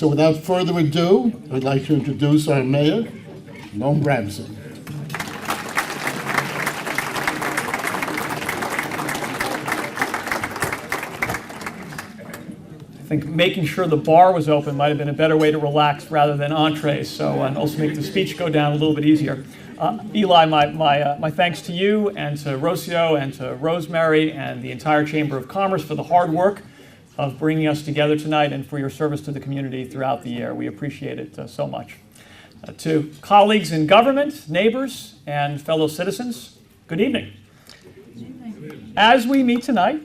So without further ado, I'd like to introduce our mayor, Noam Bramson. I think making sure the bar was open might have been a better way to relax rather than entrees, so and also make the speech go down a little bit easier. Eli, my thanks to you and to Rocio and to Rosemary and the entire Chamber of Commerce for the hard work of bringing us together tonight and for your service to the community throughout the year. We appreciate it so much. To colleagues in government, neighbors, and fellow citizens, good evening. As we meet tonight,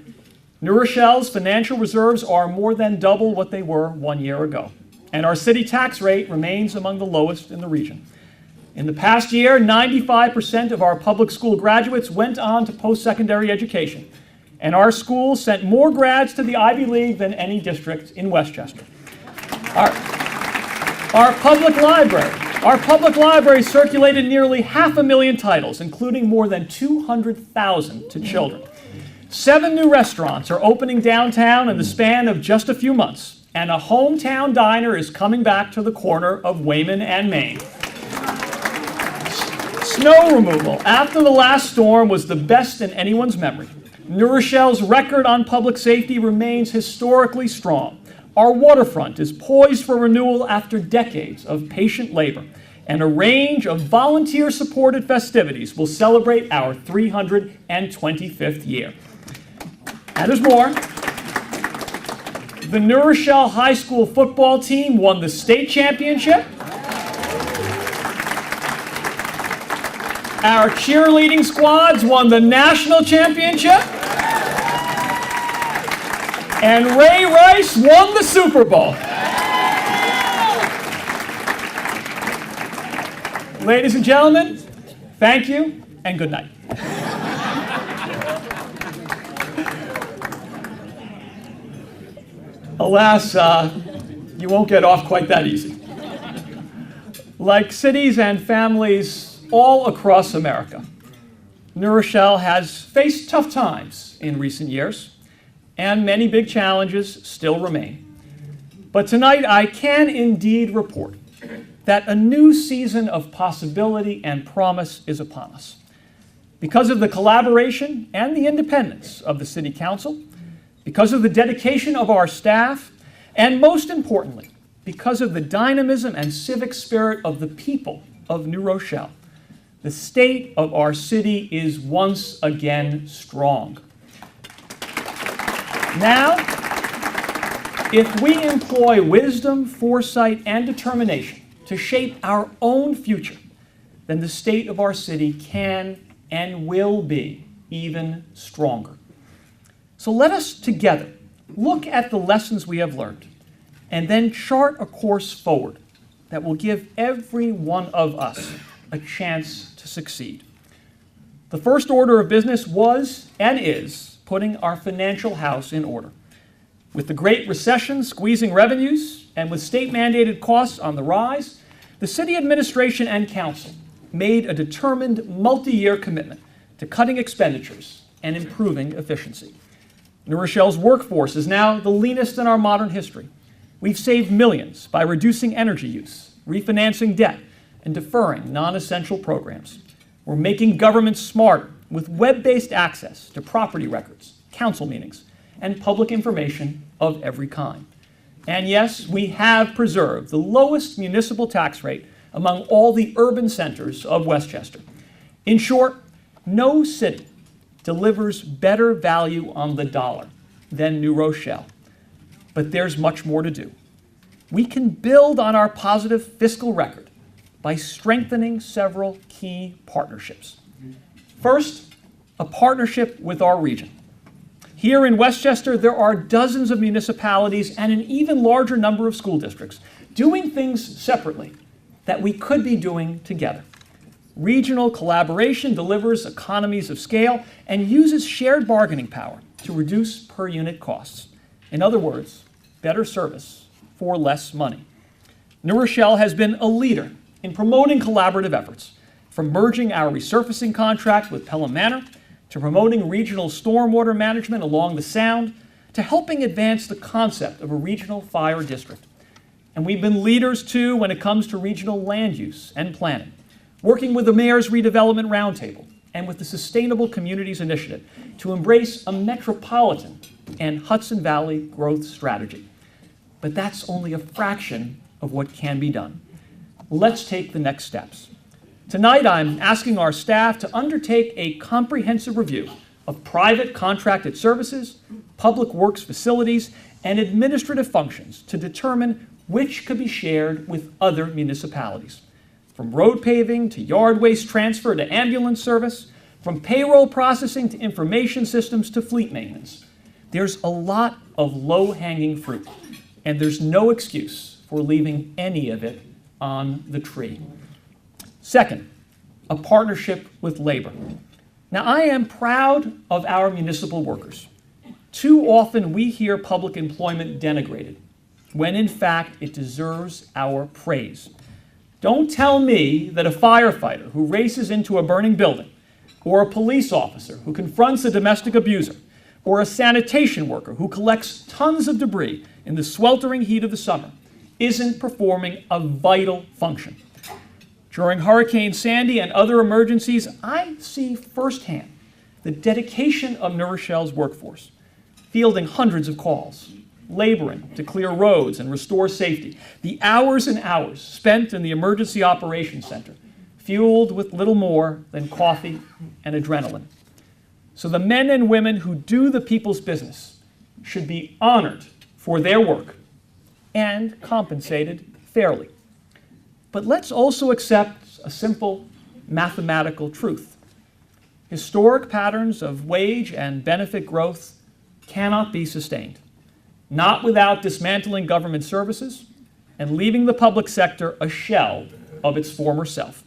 New Rochelle's financial reserves are more than double what they were 1 year ago, and our city tax rate remains among the lowest in the region. In the past year, 95% of our public school graduates went on to post-secondary education, and our school sent more grads to the Ivy League than any district in Westchester. Our public library circulated nearly 500,000 titles, including more than 200,000 to children. 7 new restaurants are opening downtown in the span of just a few months, and a hometown diner is coming back to the corner of Wayman and Main. Snow removal after the last storm was the best in anyone's memory. New Rochelle's record on public safety remains historically strong. Our waterfront is poised for renewal after decades of patient labor, and a range of volunteer-supported festivities will celebrate our 325th year. And there's more. The New Rochelle High School football team won the state championship. Our cheerleading squads won the national championship. And Ray Rice won the Super Bowl. Ladies and gentlemen, thank you and good night. Alas, you won't get off quite that easy. Like cities and families all across America, New Rochelle has faced tough times in recent years, and many big challenges still remain. But tonight I can indeed report that a new season of possibility and promise is upon us. Because of the collaboration and the independence of the City Council, because of the dedication of our staff, and most importantly, because of the dynamism and civic spirit of the people of New Rochelle, the state of our city is once again strong. Now, if we employ wisdom, foresight, and determination to shape our own future, then the state of our city can and will be even stronger. So let us together look at the lessons we have learned and then chart a course forward that will give every one of us a chance to succeed. The first order of business was and is putting our financial house in order. With the Great Recession squeezing revenues and with state-mandated costs on the rise, the city administration and council made a determined multi-year commitment to cutting expenditures and improving efficiency. New Rochelle's workforce is now the leanest in our modern history. We've saved millions by reducing energy use, refinancing debt, and deferring non-essential programs. We're making government smarter with web-based access to property records, council meetings, and public information of every kind. And yes, we have preserved the lowest municipal tax rate among all the urban centers of Westchester. In short, no city delivers better value on the dollar than New Rochelle. But there's much more to do. We can build on our positive fiscal record by strengthening several key partnerships. First, a partnership with our region. Here in Westchester, there are dozens of municipalities and an even larger number of school districts doing things separately that we could be doing together. Regional collaboration delivers economies of scale and uses shared bargaining power to reduce per unit costs. In other words, better service for less money. New Rochelle has been a leader in promoting collaborative efforts, from merging our resurfacing contract with Pelham Manor, to promoting regional stormwater management along the Sound, to helping advance the concept of a regional fire district. And we've been leaders, too, when it comes to regional land use and planning, working with the Mayor's Redevelopment Roundtable and with the Sustainable Communities Initiative to embrace a metropolitan and Hudson Valley growth strategy. But that's only a fraction of what can be done. Let's take the next steps. Tonight, I'm asking our staff to undertake a comprehensive review of private contracted services, public works facilities, and administrative functions to determine which could be shared with other municipalities. From road paving to yard waste transfer to ambulance service, from payroll processing to information systems to fleet maintenance. There's a lot of low-hanging fruit, and there's no excuse for leaving any of it on the tree. Second, a partnership with labor. Now, I am proud of our municipal workers. Too often we hear public employment denigrated, when in fact it deserves our praise. Don't tell me that a firefighter who races into a burning building, or a police officer who confronts a domestic abuser, or a sanitation worker who collects tons of debris in the sweltering heat of the summer isn't performing a vital function. During Hurricane Sandy and other emergencies, I see firsthand the dedication of New Rochelle's workforce, fielding hundreds of calls, laboring to clear roads and restore safety, the hours and hours spent in the Emergency Operations Center, fueled with little more than coffee and adrenaline. So the men and women who do the people's business should be honored for their work and compensated fairly. But let's also accept a simple mathematical truth. Historic patterns of wage and benefit growth cannot be sustained, not without dismantling government services and leaving the public sector a shell of its former self.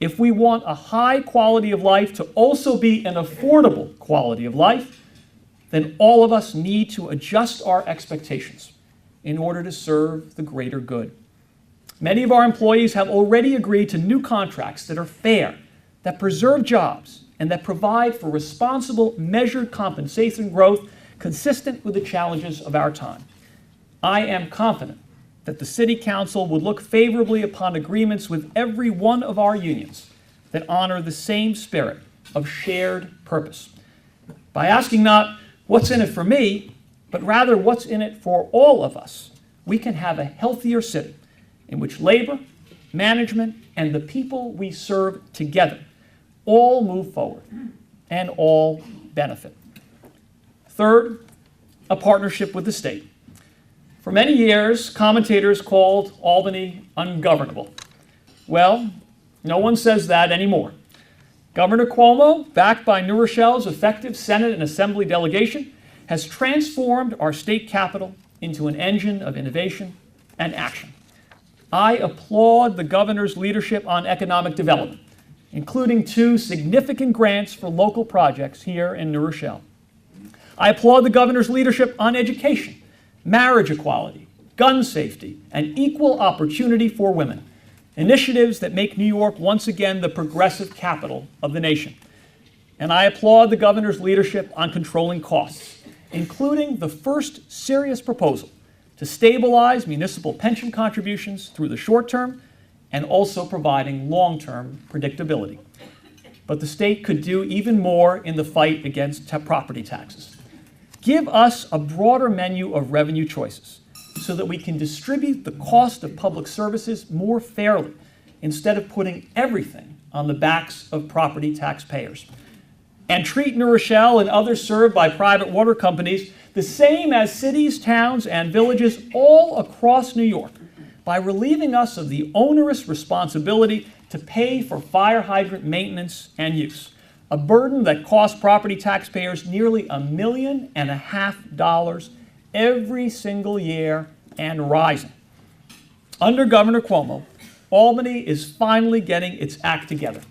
If we want a high quality of life to also be an affordable quality of life, then all of us need to adjust our expectations in order to serve the greater good. Many of our employees have already agreed to new contracts that are fair, that preserve jobs, and that provide for responsible, measured compensation growth consistent with the challenges of our time. I am confident that the City Council would look favorably upon agreements with every one of our unions that honor the same spirit of shared purpose. By asking not what's in it for me, but rather what's in it for all of us, we can have a healthier city in which labor, management, and the people we serve together all move forward and all benefit. Third, a partnership with the state. For many years, commentators called Albany ungovernable. Well, no one says that anymore. Governor Cuomo, backed by New Rochelle's effective Senate and Assembly delegation, has transformed our state capital into an engine of innovation and action. I applaud the governor's leadership on economic development, including 2 significant grants for local projects here in New Rochelle. I applaud the governor's leadership on education, marriage equality, gun safety, and equal opportunity for women, initiatives that make New York once again the progressive capital of the nation. And I applaud the governor's leadership on controlling costs, including the first serious proposal to stabilize municipal pension contributions through the short term and also providing long-term predictability. But the state could do even more in the fight against property taxes. Give us a broader menu of revenue choices so that we can distribute the cost of public services more fairly instead of putting everything on the backs of property taxpayers. And treat New Rochelle and others served by private water companies the same as cities, towns, and villages all across New York by relieving us of the onerous responsibility to pay for fire hydrant maintenance and use, a burden that costs property taxpayers nearly $1.5 million every single year and rising. Under Governor Cuomo, Albany is finally getting its act together.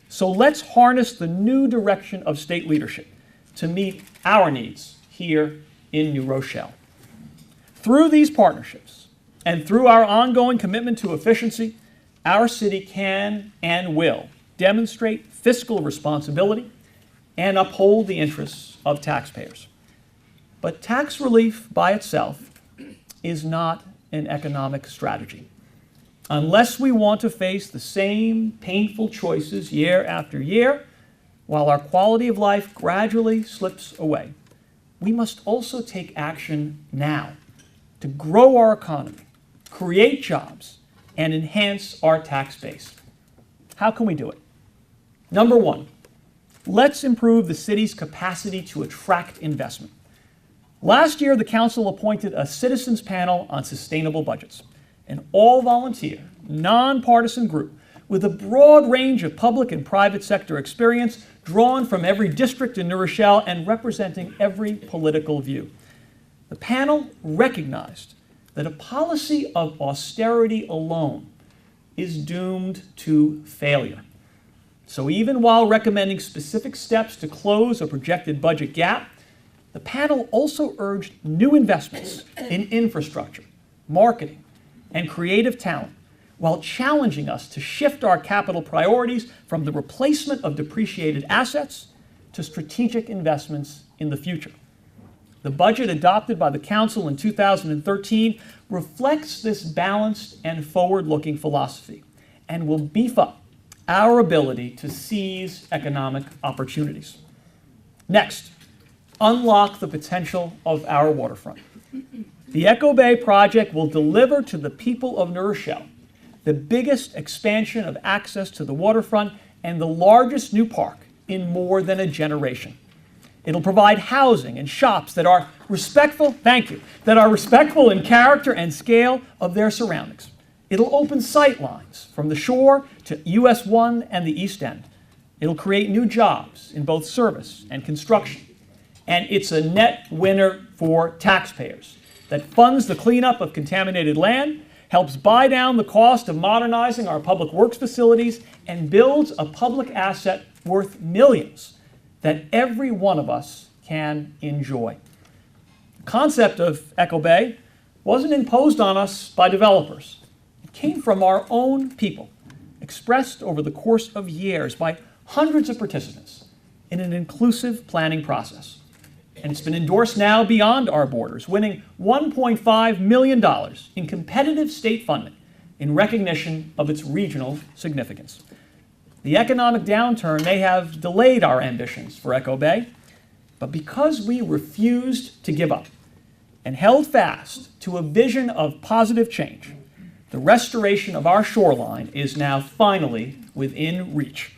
So let's harness the new direction of state leadership to meet our needs here in New Rochelle. Through these partnerships and through our ongoing commitment to efficiency, our city can and will demonstrate fiscal responsibility and uphold the interests of taxpayers. But tax relief by itself is not an economic strategy. Unless we want to face the same painful choices year after year, while our quality of life gradually slips away, we must also take action now to grow our economy, create jobs, and enhance our tax base. How can we do it? Number one, let's improve the city's capacity to attract investment. Last year, the council appointed a citizens panel on sustainable budgets, an all-volunteer, nonpartisan group with a broad range of public and private sector experience drawn from every district in New Rochelle and representing every political view. The panel recognized that a policy of austerity alone is doomed to failure. So even while recommending specific steps to close a projected budget gap, the panel also urged new investments in infrastructure, marketing, and creative talent, while challenging us to shift our capital priorities from the replacement of depreciated assets to strategic investments in the future. The budget adopted by the Council in 2013 reflects this balanced and forward-looking philosophy and will beef up our ability to seize economic opportunities. Next, unlock the potential of our waterfront. The Echo Bay project will deliver to the people of New Rochelle the biggest expansion of access to the waterfront and the largest new park in more than a generation. It'll provide housing and shops that are respectful, that are respectful in character and scale of their surroundings. It'll open sight lines from the shore to US 1 and the East End. It'll create new jobs in both service and construction. And it's a net winner for taxpayers that funds the cleanup of contaminated land, helps buy down the cost of modernizing our public works facilities, and builds a public asset worth millions that every one of us can enjoy. The concept of Echo Bay wasn't imposed on us by developers. It came from our own people, expressed over the course of years by hundreds of participants in an inclusive planning process. And it's been endorsed now beyond our borders, winning $1.5 million in competitive state funding in recognition of its regional significance. The economic downturn may have delayed our ambitions for Echo Bay, but because we refused to give up and held fast to a vision of positive change, the restoration of our shoreline is now finally within reach.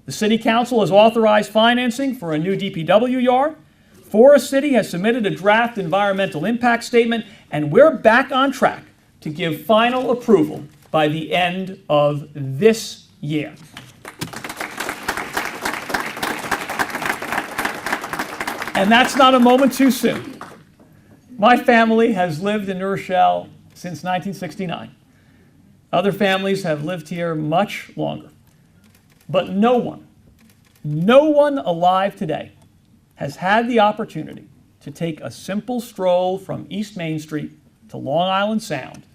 The City Council has authorized financing for a new DPW yard. Forest City has submitted a draft environmental impact statement, and we're back on track to give final approval by the end of this year. And that's not a moment too soon. My family has lived in New Rochelle since 1969. Other families have lived here much longer. But no one alive today has had the opportunity to take a simple stroll from East Main Street to Long Island Sound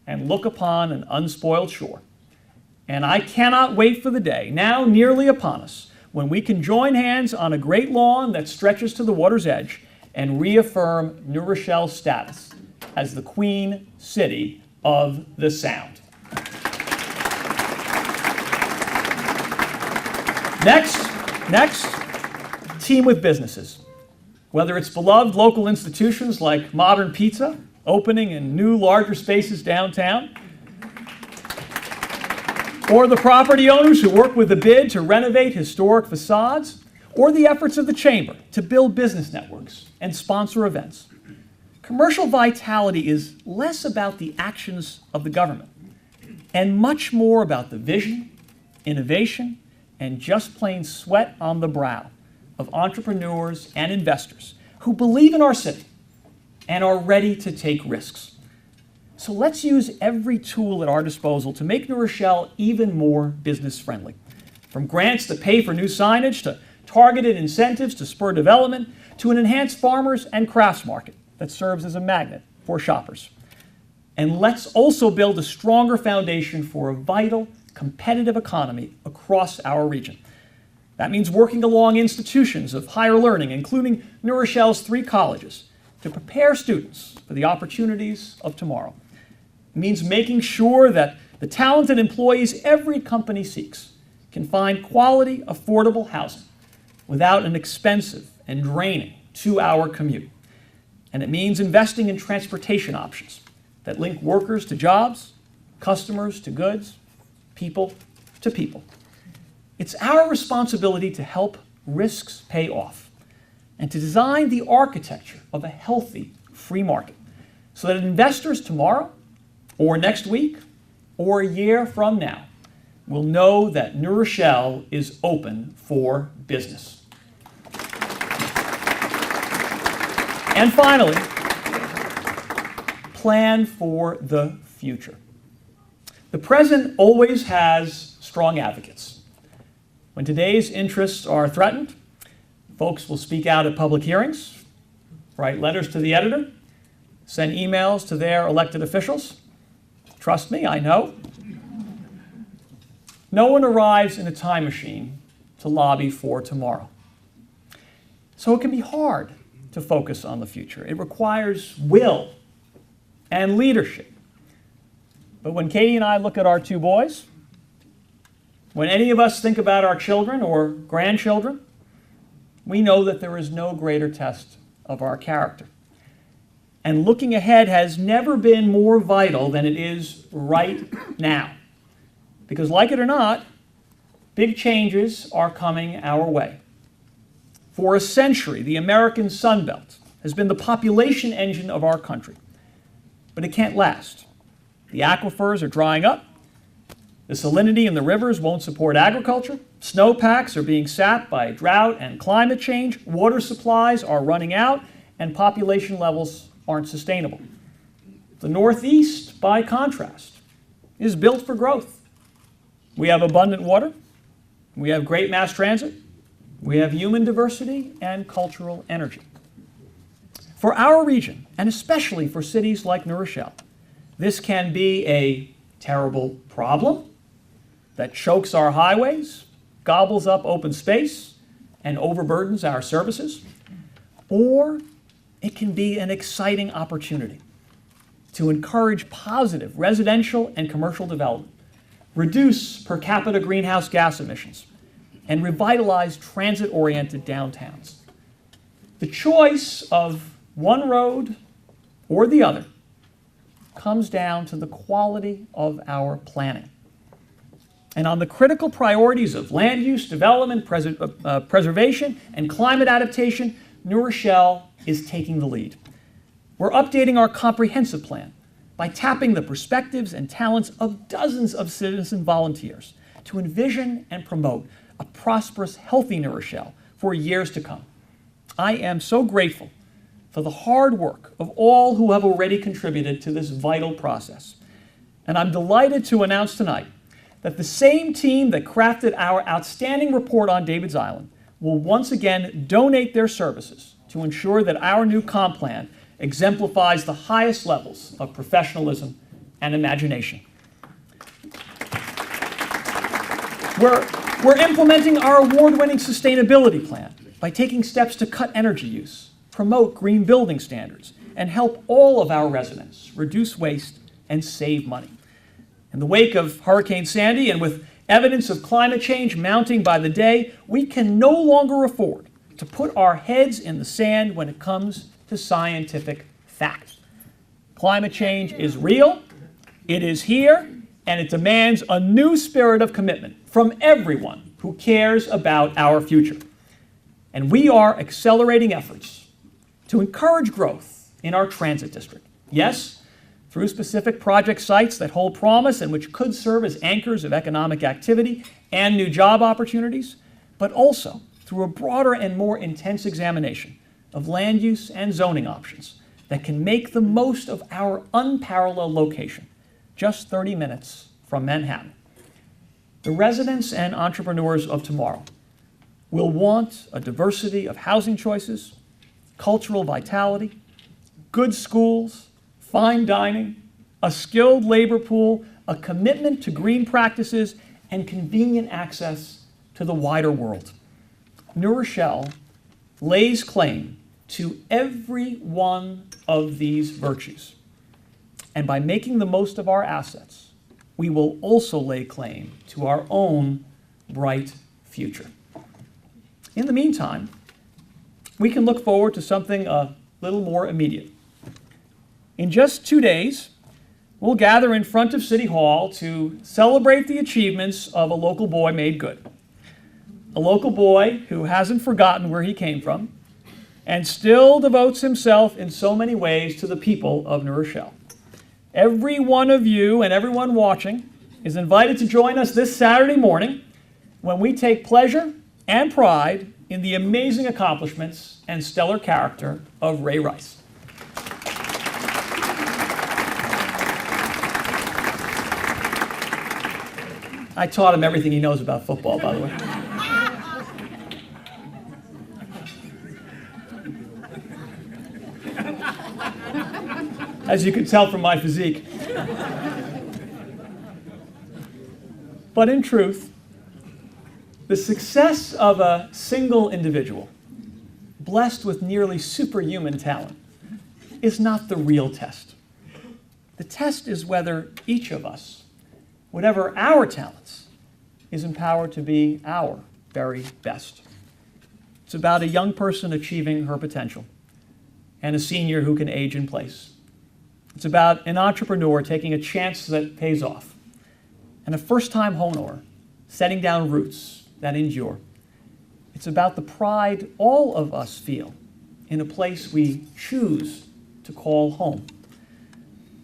and look upon an unspoiled shore. And I cannot wait for the day, now nearly upon us, when we can join hands on a great lawn that stretches to the water's edge and reaffirm New Rochelle's status as the Queen City of the Sound. Next, team with businesses. Whether it's beloved local institutions like Modern Pizza, opening in new, larger spaces downtown, or the property owners who work with the bid to renovate historic facades, or the efforts of the Chamber to build business networks and sponsor events. Commercial vitality is less about the actions of the government and much more about the vision, innovation, and just plain sweat on the brow of entrepreneurs and investors who believe in our city and are ready to take risks. So let's use every tool at our disposal to make New Rochelle even more business-friendly. From grants to pay for new signage, to targeted incentives to spur development, to an enhanced farmers and crafts market that serves as a magnet for shoppers. And let's also build a stronger foundation for a vital, competitive economy across our region. That means working along institutions of higher learning, including New Rochelle's 3 colleges, to prepare students for the opportunities of tomorrow. It means making sure that the talented employees every company seeks can find quality, affordable housing without an expensive and draining 2-hour commute. And it means investing in transportation options that link workers to jobs, customers to goods, people to people. It's our responsibility to help risks pay off and to design the architecture of a healthy free market so that investors tomorrow or next week or a year from now will know that New Rochelle is open for business. And finally, plan for the future. The present always has strong advocates. When today's interests are threatened, folks will speak out at public hearings, write letters to the editor, send emails to their elected officials. Trust me, I know. No one arrives in a time machine to lobby for tomorrow. So it can be hard to focus on the future. It requires will and leadership. But when Katie and I look at our 2 boys, when any of us think about our children or grandchildren, we know that there is no greater test of our character. And looking ahead has never been more vital than it is right now. Because like it or not, big changes are coming our way. For a century, the American Sun Belt has been the population engine of our country. But it can't last. The aquifers are drying up. The salinity in the rivers won't support agriculture. Snowpacks are being sapped by drought and climate change. Water supplies are running out, and population levels aren't sustainable. The Northeast, by contrast, is built for growth. We have abundant water. We have great mass transit. We have human diversity and cultural energy. For our region, and especially for cities like New Rochelle, this can be a terrible problem that chokes our highways, gobbles up open space, and overburdens our services. Or it can be an exciting opportunity to encourage positive residential and commercial development, reduce per capita greenhouse gas emissions, and revitalize transit-oriented downtowns. The choice of one road or the other comes down to the quality of our planning. And on the critical priorities of land use, development, preservation, and climate adaptation, New Rochelle is taking the lead. We're updating our comprehensive plan by tapping the perspectives and talents of dozens of citizen volunteers to envision and promote a prosperous, healthy New Rochelle for years to come. I am so grateful for the hard work of all who have already contributed to this vital process. And I'm delighted to announce tonight that the same team that crafted our outstanding report on David's Island will once again donate their services to ensure that our new comp plan exemplifies the highest levels of professionalism and imagination. We're implementing our award-winning sustainability plan by taking steps to cut energy use, promote green building standards, and help all of our residents reduce waste and save money. In the wake of Hurricane Sandy and with evidence of climate change mounting by the day, we can no longer afford to put our heads in the sand when it comes to scientific fact. Climate change is real, it is here, and it demands a new spirit of commitment from everyone who cares about our future. And we are accelerating efforts to encourage growth in our transit district. Yes, through specific project sites that hold promise and which could serve as anchors of economic activity and new job opportunities, but also through a broader and more intense examination of land use and zoning options that can make the most of our unparalleled location, just 30 minutes from Manhattan. The residents and entrepreneurs of tomorrow will want a diversity of housing choices, cultural vitality, good schools, fine dining, a skilled labor pool, a commitment to green practices, and convenient access to the wider world. New Rochelle lays claim to every one of these virtues. And by making the most of our assets, we will also lay claim to our own bright future. In the meantime, we can look forward to something a little more immediate. In just 2 days, we'll gather in front of City Hall to celebrate the achievements of a local boy made good. A local boy who hasn't forgotten where he came from and still devotes himself in so many ways to the people of New Rochelle. Every one of you and everyone watching is invited to join us this Saturday morning when we take pleasure and pride in the amazing accomplishments and stellar character of Ray Rice. I taught him everything he knows about football, by the way. As you can tell from my physique. But in truth, the success of a single individual, blessed with nearly superhuman talent, is not the real test. The test is whether each of us, whatever our talents, is empowered to be our very best. It's about a young person achieving her potential and a senior who can age in place. It's about an entrepreneur taking a chance that pays off, and a first-time homeowner setting down roots that endure. It's about the pride all of us feel in a place we choose to call home.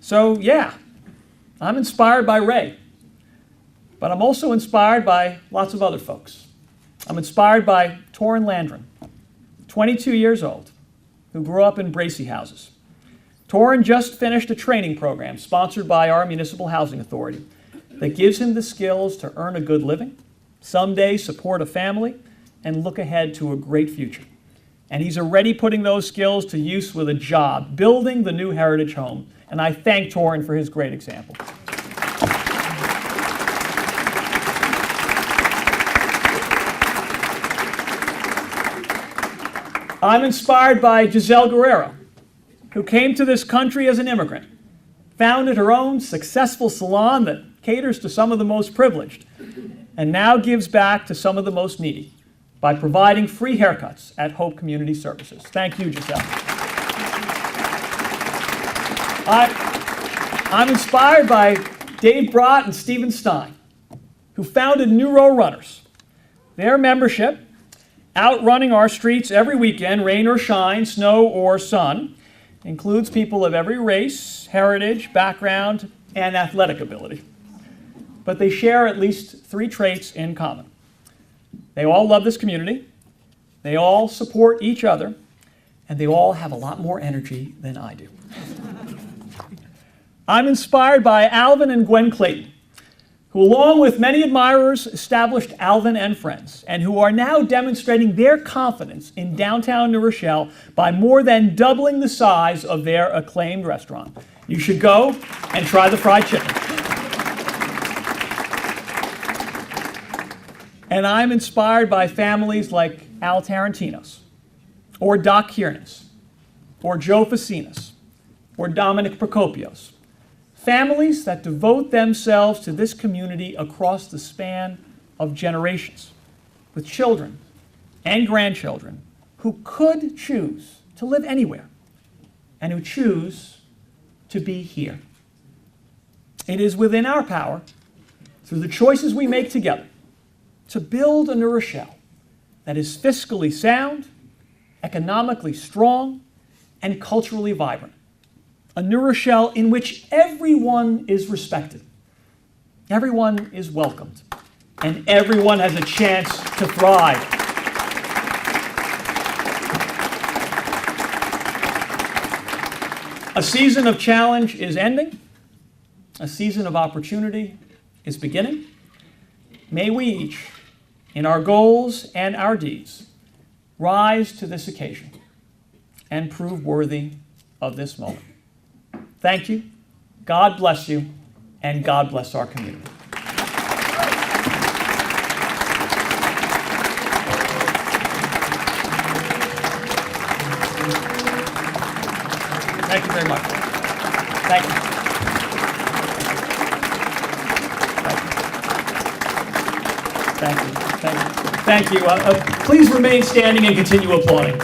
So yeah, I'm inspired by Ray, but I'm also inspired by lots of other folks. I'm inspired by Torrin Landrum, 22 years old, who grew up in Bracy houses. Torrin just finished a training program sponsored by our municipal housing authority that gives him the skills to earn a good living, someday support a family, and look ahead to a great future. And he's already putting those skills to use with a job, building the new Heritage Home. And I thank Torrin for his great example. I'm inspired by Giselle Guerrero, who came to this country as an immigrant, founded her own successful salon that caters to some of the most privileged, and now gives back to some of the most needy by providing free haircuts at Hope Community Services. Thank you, Giselle. I'm inspired by Dave Brott and Stephen Stein, who founded New Row Runners. Their membership, outrunning our streets every weekend, rain or shine, snow or sun, includes people of every race, heritage, background, and athletic ability. But they share at least 3 traits in common. They all love this community, they all support each other, and they all have a lot more energy than I do. I'm inspired by Alvin and Gwen Clayton, who along with many admirers established Alvin and Friends, and who are now demonstrating their confidence in downtown New Rochelle by more than doubling the size of their acclaimed restaurant. You should go and try the fried chicken. And I'm inspired by families like Al Tarantino's, or Doc Kiernan's, or Joe Facinas, or Dominic Procopio's. Families that devote themselves to this community across the span of generations, with children and grandchildren who could choose to live anywhere and who choose to be here. It is within our power, through the choices we make together, to build a New Rochelle that is fiscally sound, economically strong, and culturally vibrant. A New Rochelle in which everyone is respected, everyone is welcomed, and everyone has a chance to thrive. A season of challenge is ending. A season of opportunity is beginning. May we each, in our goals and our deeds, rise to this occasion and prove worthy of this moment. Thank you, God bless you, and God bless our community. Thank you very much. Thank you. Thank you. Thank you. Thank you. Please remain standing and continue applauding.